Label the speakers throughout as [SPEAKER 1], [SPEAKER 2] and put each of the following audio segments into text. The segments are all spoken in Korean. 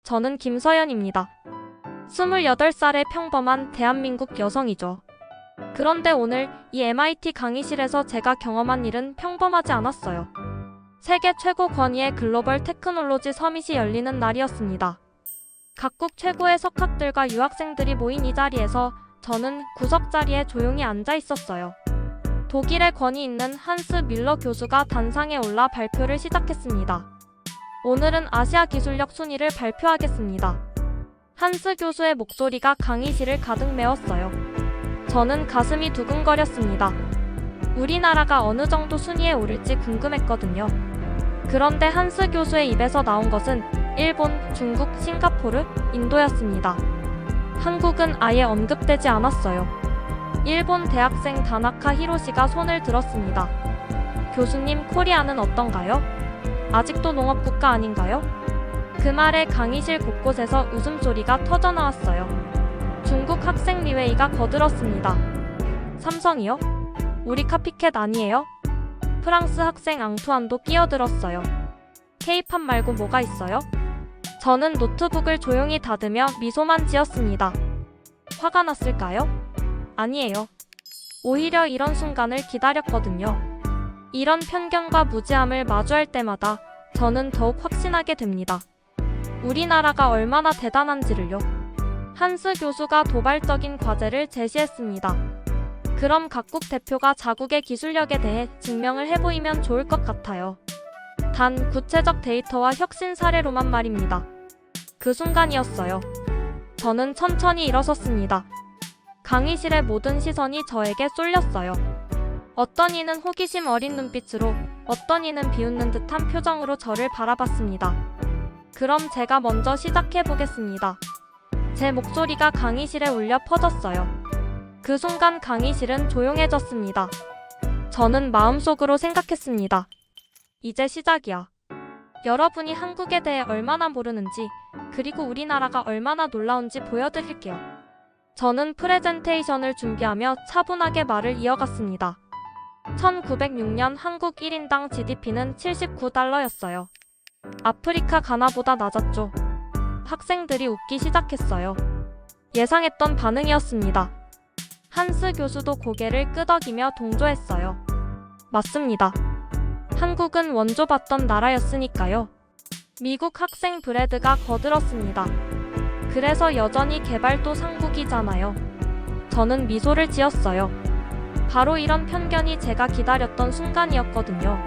[SPEAKER 1] 저는 김서연입니다. 28살의 평범한 대한민국 여성이죠. 그런데 오늘 이 MIT 강의실에서 제가 경험한 일은 평범하지 않았어요. 세계 최고 권위의 글로벌 테크놀로지 서밋이 열리는 날이었습니다. 각국 최고의 석학들과 유학생들이 모인 이 자리에서 저는 구석자리에 조용히 앉아 있었어요. 독일의 권위 있는 한스 밀러 교수가 단상에 올라 발표를 시작했습니다. 오늘은 아시아 기술력 순위를 발표하겠습니다. 한스 교수의 목소리가 강의실을 가득 메웠어요. 저는 가슴이 두근거렸습니다. 우리나라가 어느 정도 순위에 오를지 궁금했거든요. 그런데 한스 교수의 입에서 나온 것은 일본, 중국, 싱가포르, 인도였습니다. 한국은 아예 언급되지 않았어요. 일본 대학생 다나카 히로시가 손을 들었습니다. 교수님, 코리아는 어떤가요? 아직도 농업국가 아닌가요? 그 말에 강의실 곳곳에서 웃음소리가 터져나왔어요. 중국 학생 리웨이가 거들었습니다. 삼성이요? 우리 카피캣 아니에요? 프랑스 학생 앙투안도 끼어들었어요. K-팝 말고 뭐가 있어요? 저는 노트북을 조용히 닫으며 미소만 지었습니다. 화가 났을까요? 아니에요. 오히려 이런 순간을 기다렸거든요. 이런 편견과 무지함을 마주할 때마다 저는 더욱 확신하게 됩니다. 우리나라가 얼마나 대단한지를요. 한스 교수가 도발적인 과제를 제시했습니다. 그럼 각국 대표가 자국의 기술력에 대해 증명을 해보이면 좋을 것 같아요. 단 구체적 데이터와 혁신 사례로만 말입니다. 그 순간이었어요. 저는 천천히 일어섰습니다. 강의실의 모든 시선이 저에게 쏠렸어요. 어떤 이는 호기심 어린 눈빛으로, 어떤 이는 비웃는 듯한 표정으로 저를 바라봤습니다. 그럼 제가 먼저 시작해보겠습니다. 제 목소리가 강의실에 울려 퍼졌어요. 그 순간 강의실은 조용해졌습니다. 저는 마음속으로 생각했습니다. 이제 시작이야. 여러분이 한국에 대해 얼마나 모르는지, 그리고 우리나라가 얼마나 놀라운지 보여드릴게요. 저는 프레젠테이션을 준비하며 차분하게 말을 이어갔습니다. 1906년 한국 1인당 GDP는 $79였어요. 아프리카 가나보다 낮았죠. 학생들이 웃기 시작했어요. 예상했던 반응이었습니다. 한스 교수도 고개를 끄덕이며 동조했어요. 맞습니다. 한국은 원조받던 나라였으니까요. 미국 학생 브래드가 거들었습니다. 그래서 여전히 개발도 상국이잖아요. 저는 미소를 지었어요. 바로 이런 편견이 제가 기다렸던 순간이었거든요.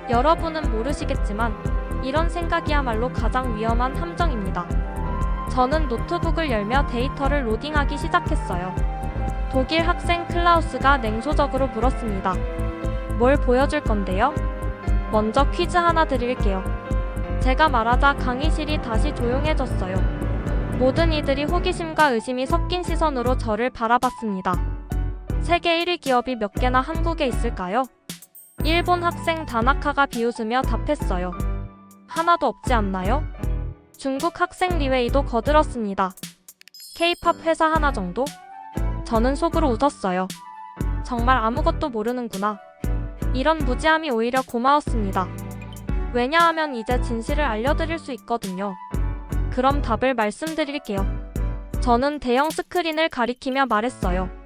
[SPEAKER 1] 여러분은 모르시겠지만 이런 생각이야말로 가장 위험한 함정입니다. 저는 노트북을 열며 데이터를 로딩하기 시작했어요. 독일 학생 클라우스가 냉소적으로 물었습니다. 뭘 보여줄 건데요? 먼저 퀴즈 하나 드릴게요. 제가 말하자 강의실이 다시 조용해졌어요. 모든 이들이 호기심과 의심이 섞인 시선으로 저를 바라봤습니다. 세계 1위 기업이 몇 개나 한국에 있을까요? 일본 학생 다나카가 비웃으며 답했어요. 하나도 없지 않나요? 중국 학생 리웨이도 거들었습니다. K-팝 회사 하나 정도? 저는 속으로 웃었어요. 정말 아무것도 모르는구나. 이런 무지함이 오히려 고마웠습니다. 왜냐하면 이제 진실을 알려드릴 수 있거든요. 그럼 답을 말씀드릴게요. 저는 대형 스크린을 가리키며 말했어요.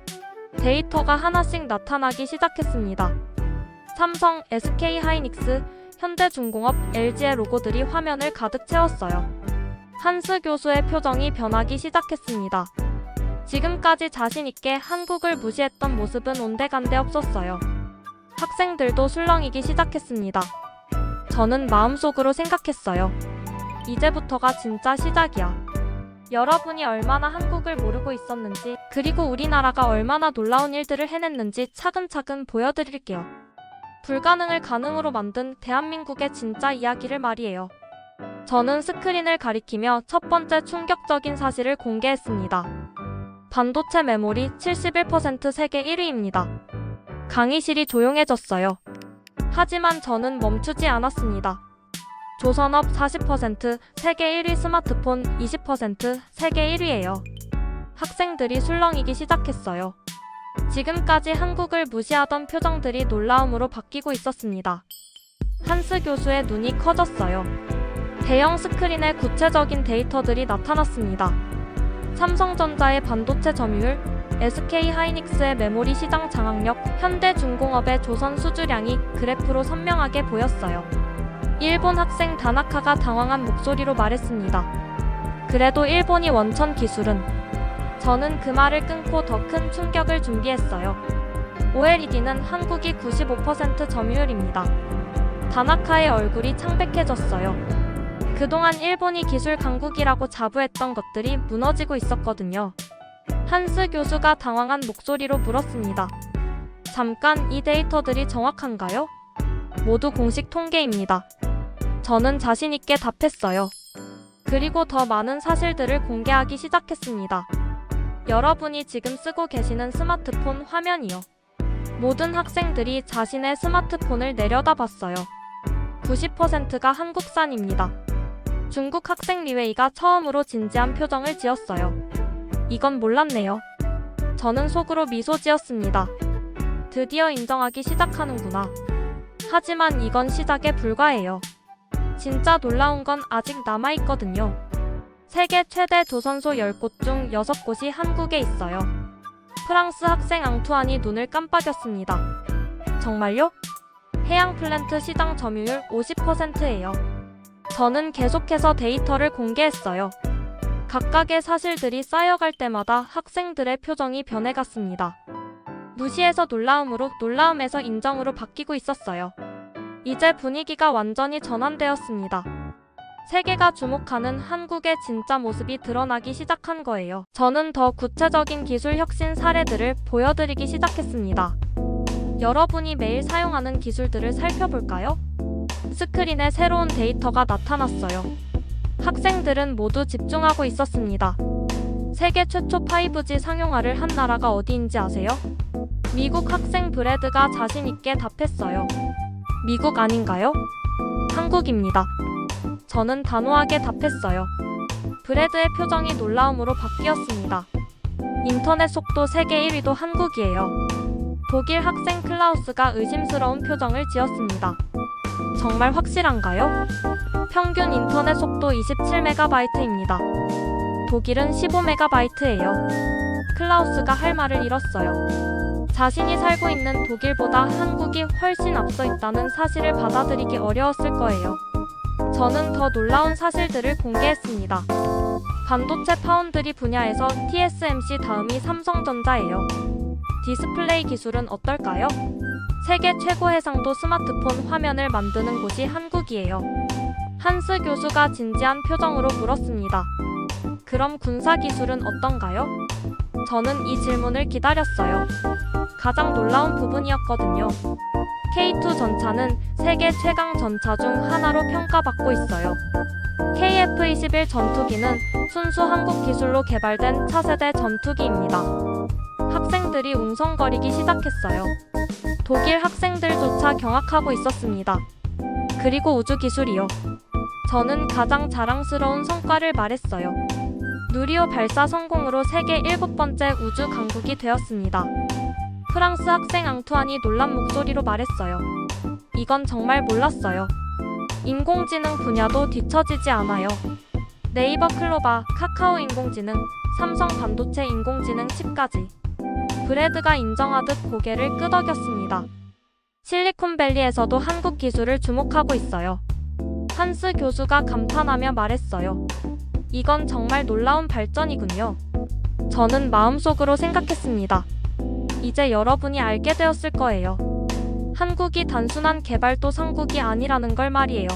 [SPEAKER 1] 데이터가 하나씩 나타나기 시작했습니다. 삼성, SK 하이닉스, 현대중공업, LG의 로고들이 화면을 가득 채웠어요. 한스 교수의 표정이 변하기 시작했습니다. 지금까지 자신있게 한국을 무시했던 모습은 온데간데 없었어요. 학생들도 술렁이기 시작했습니다. 저는 마음속으로 생각했어요. 이제부터가 진짜 시작이야. 여러분이 얼마나 한국을 모르고 있었는지, 그리고 우리나라가 얼마나 놀라운 일들을 해냈는지 차근차근 보여드릴게요. 불가능을 가능으로 만든 대한민국의 진짜 이야기를 말이에요. 저는 스크린을 가리키며 첫 번째 충격적인 사실을 공개했습니다. 반도체 메모리 71% 세계 1위입니다. 강의실이 조용해졌어요. 하지만 저는 멈추지 않았습니다. 조선업 40%, 세계 1위 스마트폰 20%, 세계 1위예요. 학생들이 술렁이기 시작했어요. 지금까지 한국을 무시하던 표정들이 놀라움으로 바뀌고 있었습니다. 한스 교수의 눈이 커졌어요. 대형 스크린에 구체적인 데이터들이 나타났습니다. 삼성전자의 반도체 점유율, SK하이닉스의 메모리 시장 장악력, 현대중공업의 조선 수주량이 그래프로 선명하게 보였어요. 일본 학생 다나카가 당황한 목소리로 말했습니다. 그래도 일본이 원천 기술은? 저는 그 말을 끊고 더 큰 충격을 준비했어요. OLED는 한국이 95% 점유율입니다. 다나카의 얼굴이 창백해졌어요. 그동안 일본이 기술 강국이라고 자부했던 것들이 무너지고 있었거든요. 한스 교수가 당황한 목소리로 물었습니다. 잠깐, 이 데이터들이 정확한가요? 모두 공식 통계입니다. 저는 자신있게 답했어요. 그리고 더 많은 사실들을 공개하기 시작했습니다. 여러분이 지금 쓰고 계시는 스마트폰 화면이요. 모든 학생들이 자신의 스마트폰을 내려다봤어요. 90%가 한국산입니다. 중국 학생 리웨이가 처음으로 진지한 표정을 지었어요. 이건 몰랐네요. 저는 속으로 미소 지었습니다. 드디어 인정하기 시작하는구나. 하지만 이건 시작에 불과해요. 진짜 놀라운 건 아직 남아있거든요. 세계 최대 조선소 10곳 중 6곳이 한국에 있어요. 프랑스 학생 앙투안이 눈을 깜빡였습니다. 정말요? 해양 플랜트 시장 점유율 50%예요. 저는 계속해서 데이터를 공개했어요. 각각의 사실들이 쌓여갈 때마다 학생들의 표정이 변해갔습니다. 무시해서 놀라움으로, 놀라움에서 인정으로 바뀌고 있었어요. 이제 분위기가 완전히 전환되었습니다. 세계가 주목하는 한국의 진짜 모습이 드러나기 시작한 거예요. 저는 더 구체적인 기술 혁신 사례들을 보여드리기 시작했습니다. 여러분이 매일 사용하는 기술들을 살펴볼까요? 스크린에 새로운 데이터가 나타났어요. 학생들은 모두 집중하고 있었습니다. 세계 최초 5G 상용화를 한 나라가 어디인지 아세요? 미국 학생 브래드가 자신있게 답했어요. 미국 아닌가요? 한국입니다. 저는 단호하게 답했어요. 브래드의 표정이 놀라움으로 바뀌었습니다. 인터넷 속도 세계 1위도 한국이에요. 독일 학생 클라우스가 의심스러운 표정을 지었습니다. 정말 확실한가요? 평균 인터넷 속도 27MB입니다. 독일은 15MB예요. 클라우스가 할 말을 잃었어요. 자신이 살고 있는 독일보다 한국이 훨씬 앞서 있다는 사실을 받아들이기 어려웠을 거예요. 저는 더 놀라운 사실들을 공개했습니다. 반도체 파운드리 분야에서 TSMC 다음이 삼성전자예요. 디스플레이 기술은 어떨까요? 세계 최고 해상도 스마트폰 화면을 만드는 곳이 한국이에요. 한스 교수가 진지한 표정으로 물었습니다. 그럼 군사 기술은 어떤가요? 저는 이 질문을 기다렸어요. 가장 놀라운 부분이었거든요. K2 전차는 세계 최강 전차 중 하나로 평가받고 있어요. KF-21 전투기는 순수 한국 기술로 개발된 차세대 전투기입니다. 학생들이 웅성거리기 시작했어요. 독일 학생들조차 경악하고 있었습니다. 그리고 우주 기술이요. 저는 가장 자랑스러운 성과를 말했어요. 누리호 발사 성공으로 세계 7번째 우주 강국이 되었습니다. 프랑스 학생 앙투안이 놀란 목소리로 말했어요. 이건 정말 몰랐어요. 인공지능 분야도 뒤처지지 않아요. 네이버 클로바, 카카오 인공지능, 삼성 반도체 인공지능 칩까지. 브래드가 인정하듯 고개를 끄덕였습니다. 실리콘밸리에서도 한국 기술을 주목하고 있어요. 한스 교수가 감탄하며 말했어요. 이건 정말 놀라운 발전이군요. 저는 마음속으로 생각했습니다. 이제 여러분이 알게 되었을 거예요. 한국이 단순한 개발도상국이 아니라는 걸 말이에요.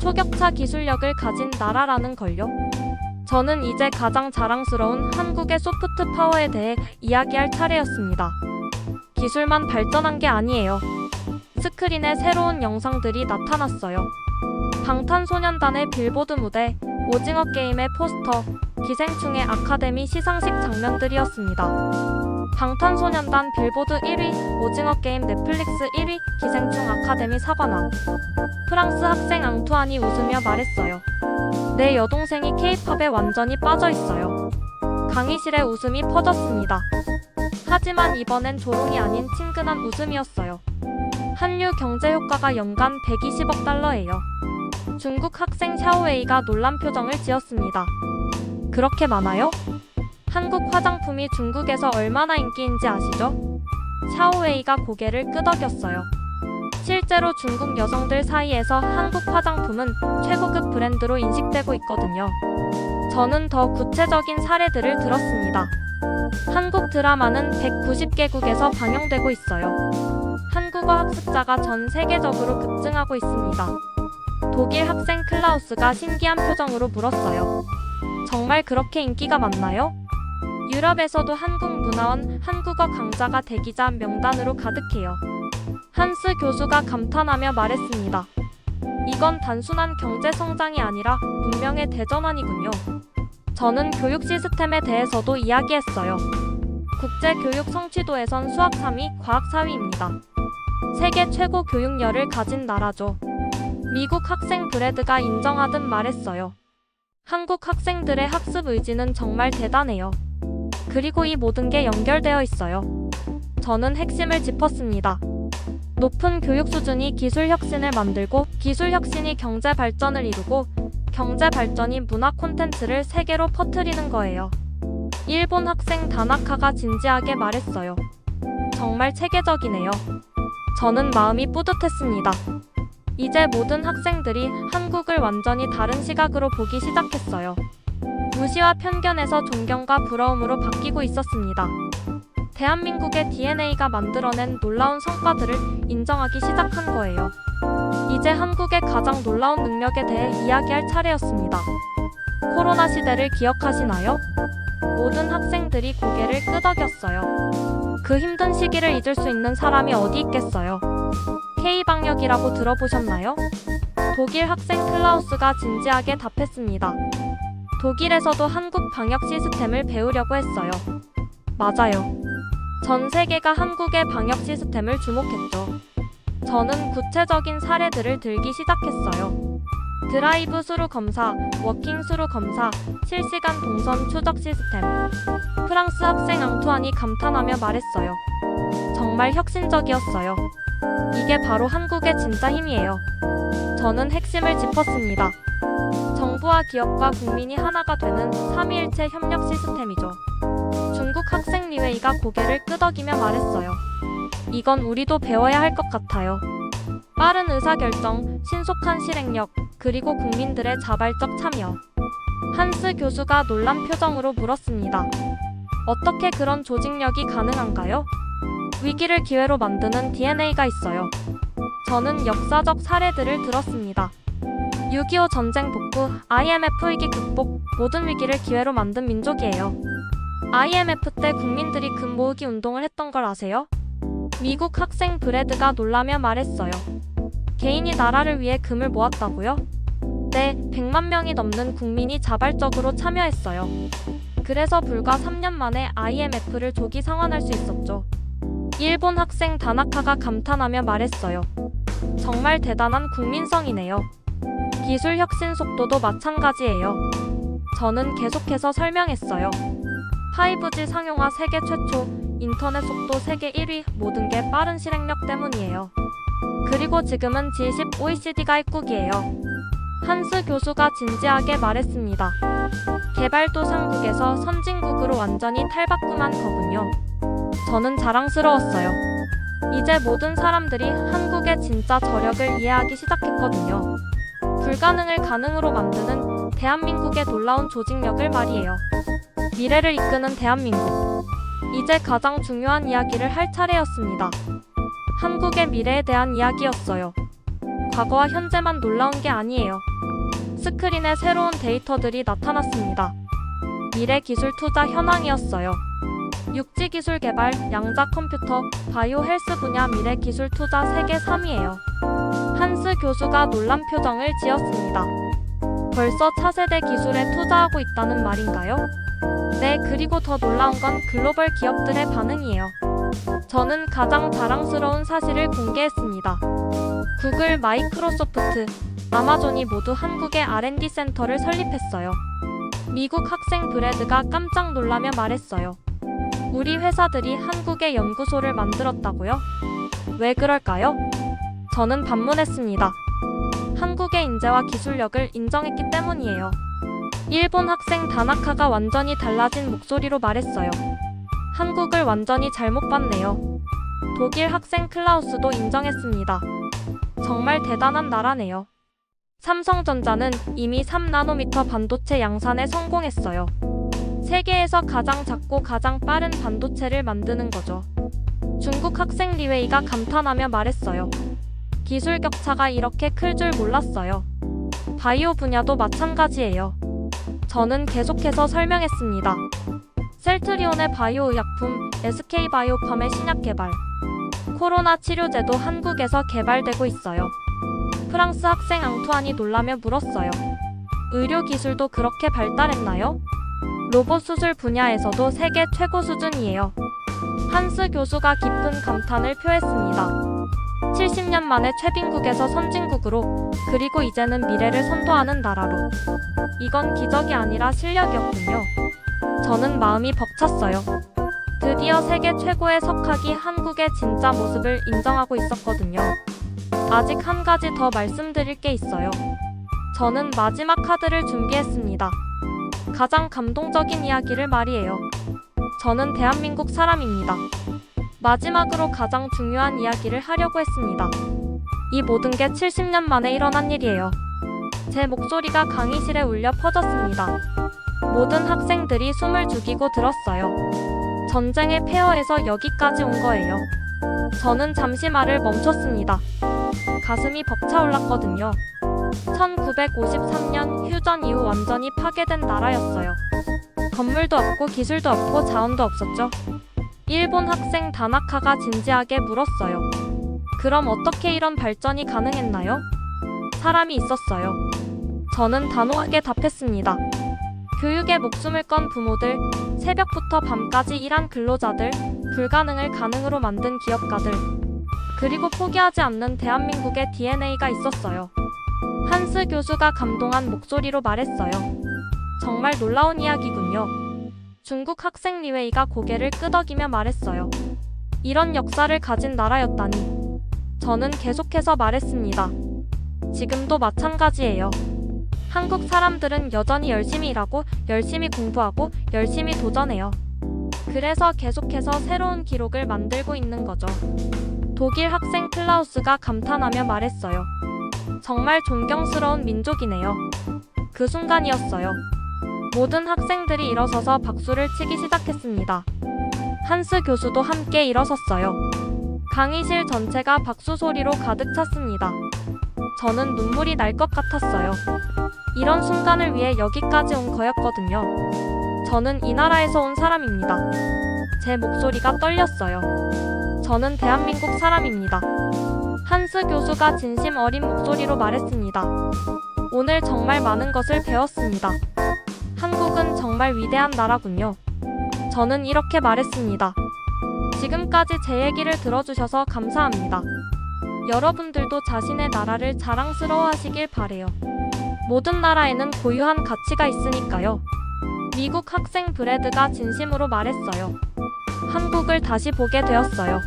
[SPEAKER 1] 초격차 기술력을 가진 나라라는 걸요. 저는 이제 가장 자랑스러운 한국의 소프트 파워에 대해 이야기할 차례였습니다. 기술만 발전한 게 아니에요. 스크린에 새로운 영상들이 나타났어요. 방탄소년단의 빌보드 무대, 오징어 게임의 포스터, 기생충의 아카데미 시상식 장면들이었습니다. 방탄소년단 빌보드 1위, 오징어 게임 넷플릭스 1위, 기생충 아카데미 사관왕. 프랑스 학생 앙투안이 웃으며 말했어요. 내 여동생이 K-팝에 완전히 빠져있어요. 강의실에 웃음이 퍼졌습니다. 하지만 이번엔 조롱이 아닌 친근한 웃음이었어요. 한류 경제 효과가 연간 120억 달러예요. 중국 학생 샤오웨이가 놀란 표정을 지었습니다. 그렇게 많아요? 한국 화장품이 중국에서 얼마나 인기인지 아시죠? 샤오웨이가 고개를 끄덕였어요. 실제로 중국 여성들 사이에서 한국 화장품은 최고급 브랜드로 인식되고 있거든요. 저는 더 구체적인 사례들을 들었습니다. 한국 드라마는 190개국에서 방영되고 있어요. 한국어 학습자가 전 세계적으로 급증하고 있습니다. 독일 학생 클라우스가 신기한 표정으로 물었어요. 정말 그렇게 인기가 많나요? 유럽에서도 한국문화원 한국어 강좌가 대기자 명단으로 가득해요. 한스 교수가 감탄하며 말했습니다. 이건 단순한 경제 성장이 아니라 문명의 대전환이군요. 저는 교육 시스템에 대해서도 이야기했어요. 국제 교육 성취도에선 수학 3위, 과학 4위입니다. 세계 최고 교육열을 가진 나라죠. 미국 학생 브래드가 인정하듯 말했어요. 한국 학생들의 학습 의지는 정말 대단해요. 그리고 이 모든 게 연결되어 있어요. 저는 핵심을 짚었습니다. 높은 교육 수준이 기술 혁신을 만들고 기술 혁신이 경제 발전을 이루고 경제 발전이 문화 콘텐츠를 세계로 퍼뜨리는 거예요. 일본 학생 다나카가 진지하게 말했어요. 정말 체계적이네요. 저는 마음이 뿌듯했습니다. 이제 모든 학생들이 한국을 완전히 다른 시각으로 보기 시작했어요. 무시와 편견에서 존경과 부러움으로 바뀌고 있었습니다. 대한민국의 DNA가 만들어낸 놀라운 성과들을 인정하기 시작한 거예요. 이제 한국의 가장 놀라운 능력에 대해 이야기할 차례였습니다. 코로나 시대를 기억하시나요? 모든 학생들이 고개를 끄덕였어요. 그 힘든 시기를 잊을 수 있는 사람이 어디 있겠어요? K방역이라고 들어보셨나요? 독일 학생 클라우스가 진지하게 답했습니다. 독일에서도 한국 방역 시스템을 배우려고 했어요. 맞아요. 전 세계가 한국의 방역 시스템을 주목했죠. 저는 구체적인 사례들을 들기 시작했어요. 드라이브 스루 검사, 워킹 스루 검사, 실시간 동선 추적 시스템. 프랑스 학생 앙투안이 감탄하며 말했어요. 정말 혁신적이었어요. 이게 바로 한국의 진짜 힘이에요. 저는 핵심을 짚었습니다. 정부와 기업과 국민이 하나가 되는 삼위일체 협력 시스템이죠. 중국 학생 리웨이가 고개를 끄덕이며 말했어요. 이건 우리도 배워야 할 것 같아요. 빠른 의사결정, 신속한 실행력, 그리고 국민들의 자발적 참여. 한스 교수가 놀란 표정으로 물었습니다. 어떻게 그런 조직력이 가능한가요? 위기를 기회로 만드는 DNA가 있어요. 저는 역사적 사례들을 들었습니다. 6.25 전쟁 복구, IMF 위기 극복, 모든 위기를 기회로 만든 민족이에요. IMF 때 국민들이 금 모으기 운동을 했던 걸 아세요? 미국 학생 브래드가 놀라며 말했어요. 개인이 나라를 위해 금을 모았다고요? 네, 100만 명이 넘는 국민이 자발적으로 참여했어요. 그래서 불과 3년 만에 IMF를 조기 상환할 수 있었죠. 일본 학생 다나카가 감탄하며 말했어요. 정말 대단한 국민성이네요. 기술 혁신 속도도 마찬가지예요. 저는 계속해서 설명했어요. 5G 상용화 세계 최초, 인터넷 속도 세계 1위, 모든 게 빠른 실행력 때문이에요. 그리고 지금은 G20 OECD가 입국이에요. 한스 교수가 진지하게 말했습니다. 개발도상국에서 선진국으로 완전히 탈바꿈한 거군요. 저는 자랑스러웠어요. 이제 모든 사람들이 한국의 진짜 저력을 이해하기 시작했거든요. 불가능을 가능으로 만드는 대한민국의 놀라운 조직력을 말이에요. 미래를 이끄는 대한민국. 이제 가장 중요한 이야기를 할 차례였습니다. 한국의 미래에 대한 이야기였어요. 과거와 현재만 놀라운 게 아니에요. 스크린에 새로운 데이터들이 나타났습니다. 미래 기술 투자 현황이었어요. 육지 기술 개발, 양자 컴퓨터, 바이오 헬스 분야 미래 기술 투자 세계 3위예요. 한스 교수가 놀란 표정을 지었습니다. 벌써 차세대 기술에 투자하고 있다는 말인가요? 네, 그리고 더 놀라운 건 글로벌 기업들의 반응이에요. 저는 가장 자랑스러운 사실을 공개했습니다. 구글, 마이크로소프트, 아마존이 모두 한국에 R&D 센터를 설립했어요. 미국 학생 브래드가 깜짝 놀라며 말했어요. 우리 회사들이 한국에 연구소를 만들었다고요? 왜 그럴까요? 저는 반문했습니다. 한국의 인재와 기술력을 인정했기 때문이에요. 일본 학생 다나카가 완전히 달라진 목소리로 말했어요. 한국을 완전히 잘못 봤네요. 독일 학생 클라우스도 인정했습니다. 정말 대단한 나라네요. 삼성전자는 이미 3나노미터 반도체 양산에 성공했어요. 세계에서 가장 작고 가장 빠른 반도체를 만드는 거죠. 중국 학생 리웨이가 감탄하며 말했어요. 기술 격차가 이렇게 클 줄 몰랐어요. 바이오 분야도 마찬가지예요. 저는 계속해서 설명했습니다. 셀트리온의 바이오 의약품, SK바이오팜의 신약 개발, 코로나 치료제도 한국에서 개발되고 있어요. 프랑스 학생 앙투안이 놀라며 물었어요. 의료 기술도 그렇게 발달했나요? 로봇 수술 분야에서도 세계 최고 수준이에요. 한스 교수가 깊은 감탄을 표했습니다. 70년 만에 최빈국에서 선진국으로, 그리고 이제는 미래를 선도하는 나라로. 이건 기적이 아니라 실력이었군요. 저는 마음이 벅찼어요. 드디어 세계 최고의 석학이 한국의 진짜 모습을 인정하고 있었거든요. 아직 한 가지 더 말씀드릴 게 있어요. 저는 마지막 카드를 준비했습니다. 가장 감동적인 이야기를 말이에요. 저는 대한민국 사람입니다. 마지막으로 가장 중요한 이야기를 하려고 했습니다. 이 모든 게 70년 만에 일어난 일이에요. 제 목소리가 강의실에 울려 퍼졌습니다. 모든 학생들이 숨을 죽이고 들었어요. 전쟁의 폐허에서 여기까지 온 거예요. 저는 잠시 말을 멈췄습니다. 가슴이 벅차올랐거든요. 1953년 휴전 이후 완전히 파괴된 나라였어요. 건물도 없고 기술도 없고 자원도 없었죠. 일본 학생 다나카가 진지하게 물었어요. 그럼 어떻게 이런 발전이 가능했나요? 사람이 있었어요. 저는 단호하게 답했습니다. 교육에 목숨을 건 부모들, 새벽부터 밤까지 일한 근로자들, 불가능을 가능으로 만든 기업가들, 그리고 포기하지 않는 대한민국의 DNA가 있었어요. 한스 교수가 감동한 목소리로 말했어요. 정말 놀라운 이야기군요. 중국 학생 리웨이가 고개를 끄덕이며 말했어요. 이런 역사를 가진 나라였다니. 저는 계속해서 말했습니다. 지금도 마찬가지예요. 한국 사람들은 여전히 열심히 일하고, 열심히 공부하고, 열심히 도전해요. 그래서 계속해서 새로운 기록을 만들고 있는 거죠. 독일 학생 클라우스가 감탄하며 말했어요. 정말 존경스러운 민족이네요. 그 순간이었어요. 모든 학생들이 일어서서 박수를 치기 시작했습니다. 한스 교수도 함께 일어섰어요. 강의실 전체가 박수 소리로 가득 찼습니다. 저는 눈물이 날 것 같았어요. 이런 순간을 위해 여기까지 온 거였거든요. 저는 이 나라에서 온 사람입니다. 제 목소리가 떨렸어요. 저는 대한민국 사람입니다. 한스 교수가 진심 어린 목소리로 말했습니다. 오늘 정말 많은 것을 배웠습니다. 한국은 정말 위대한 나라군요. 저는 이렇게 말했습니다. 지금까지 제 얘기를 들어주셔서 감사합니다. 여러분들도 자신의 나라를 자랑스러워하시길 바래요. 모든 나라에는 고유한 가치가 있으니까요. 미국 학생 브래드가 진심으로 말했어요. 한국을 다시 보게 되었어요.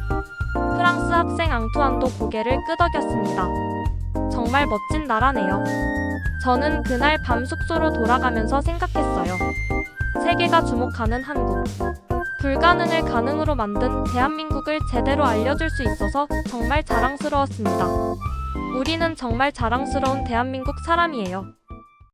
[SPEAKER 1] 프랑스 학생 앙투안도 고개를 끄덕였습니다. 정말 멋진 나라네요. 저는 그날 밤 숙소로 돌아가면서 생각했어요. 세계가 주목하는 한국. 불가능을 가능으로 만든 대한민국을 제대로 알려줄 수 있어서 정말 자랑스러웠습니다. 우리는 정말 자랑스러운 대한민국 사람이에요.